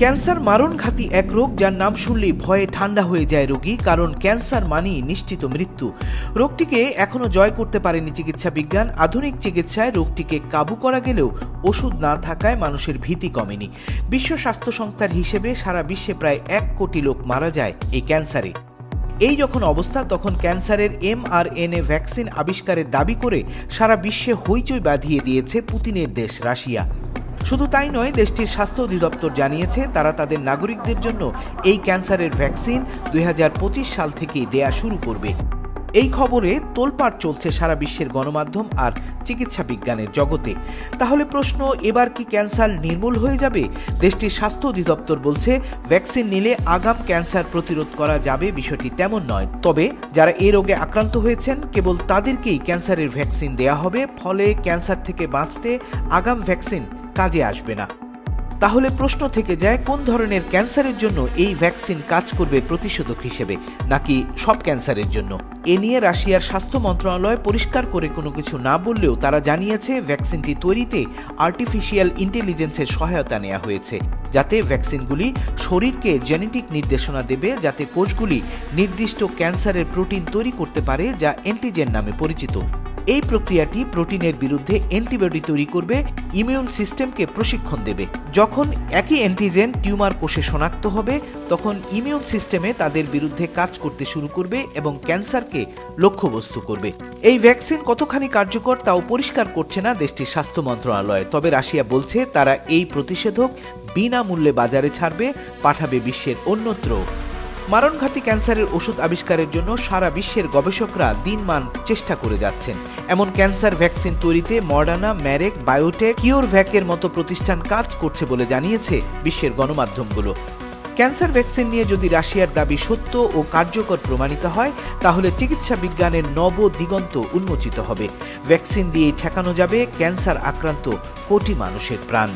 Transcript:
Cancer মারণঘাতী এক রোগ যার নাম শুনলেই ভয়ে ঠান্ডা হয়ে যায় রোগী, কারণ ক্যান্সার মানেই নিশ্চিত মৃত্যু। রোগটিকে এখনো জয় করতে পারেনি চিকিৎসা বিজ্ঞান। আধুনিক চিকিৎসায় রোগটিকে কাবু করা গেলেও ওষুধ না থাকায় মানুষের ভীতি কমেনি। বিশ্ব স্বাস্থ্য সংস্থার হিসেবে সারা বিশ্বে প্রায় 1 কোটি লোক মারা যায় এই ক্যান্সারে। এই যখন অবস্থা, তখন ক্যান্সারের mRNA ভ্যাকসিন আবিষ্কারের দাবি করে সারা বিশ্বে হইচই বাঁধিয়ে দিয়েছে পুতিনের দেশ রাশিয়া। শুধু তাই নয়, দেশটির স্বাস্থ্য অধিদপ্তর জানিয়েছে তারা তাদের নাগরিকদের জন্য এই ক্যান্সারের ভ্যাকসিন 2025 সাল থেকেই দেয়া শুরু করবে। এই খবরে তোলপাড় চলছে সারা বিশ্বের গণমাধ্যম আর চিকিৎসা বিজ্ঞানের জগতে। তাহলে প্রশ্ন, এবার কি ক্যান্সার নির্মূল হয়ে যাবে? দেশটির স্বাস্থ্য অধিদপ্তর বলছে, ভ্যাকসিন নিলে আগাম ক্যান্সার প্রতিরোধ করা যাবে, বিষয়টি তেমন নয়। তবে যারা এই রোগে আক্রান্ত হয়েছেন কেবল তাদেরকেই ক্যান্সারের ভ্যাকসিন দেয়া হবে। ফলে ক্যান্সার থেকে বাঁচতে আগাম ভ্যাকসিন কাজে আসবে না। তাহলে প্রশ্ন থেকে যায়, কোন ধরনের ক্যান্সারের জন্য এই ভ্যাকসিন কাজ করবে প্রতিষেধক হিসেবে, নাকি সব ক্যান্সারের জন্য? এ নিয়ে রাশিয়ার স্বাস্থ্য মন্ত্রণালয় পরিষ্কার করে কোনো কিছু না বললেও তারা জানিয়েছে ভ্যাকসিনটি তৈরিতে আর্টিফিশিয়াল ইন্টেলিজেন্সের সহায়তা নেওয়া হয়েছে, যাতে ভ্যাকসিনগুলি শরীরকে জেনেটিক নির্দেশনা দেবে, যাতে কোষগুলি নির্দিষ্ট ক্যান্সারের প্রোটিন তৈরি করতে পারে, যা অ্যান্টিজেন নামে পরিচিত। এই প্রক্রিয়াটি প্রোটিনের বিরুদ্ধে অ্যান্টিবডি তৈরি করবে, ইমিউন সিস্টেমকে প্রশিক্ষণ দেবে। যখন একই অ্যান্টিজেন টিউমার কোষে শনাক্ত হবে, তখন ইমিউন সিস্টেমে তাদের বিরুদ্ধে কাজ করতে শুরু করবে এবং ক্যান্সারকে লক্ষ্যবস্তু করবে। এই ভ্যাকসিন কতখানি কার্যকর তাও পরিষ্কার করছে না দেশটির স্বাস্থ্য মন্ত্রণালয়। তবে রাশিয়া বলছে তারা এই প্রতিষেধক বিনামূল্যে বাজারে ছাড়বে, পাঠাবে বিশ্বের অন্যত্র। মারণঘাতী ক্যান্সারের ওষুধ আবিষ্কারের জন্য সারা বিশ্বের গবেষকরা দিনমান চেষ্টা করে যাচ্ছেন। এমন ক্যান্সার ভ্যাকসিন তৈরিতে মডার্না, ম্যারেক, বায়োটেক, কিওরভ্যাকের মতো প্রতিষ্ঠান কাজ করছে বলে জানিয়েছে বিশ্বের গণমাধ্যমগুলো। ক্যান্সার ভ্যাকসিন নিয়ে যদি রাশিয়ার দাবি সত্য ও কার্যকর প্রমাণিত হয়, তাহলে চিকিৎসা বিজ্ঞানের নব দিগন্ত উন্মোচিত হবে। ভ্যাকসিন দিয়েই ঠেকানো যাবে ক্যান্সার আক্রান্ত কোটি মানুষের প্রাণ।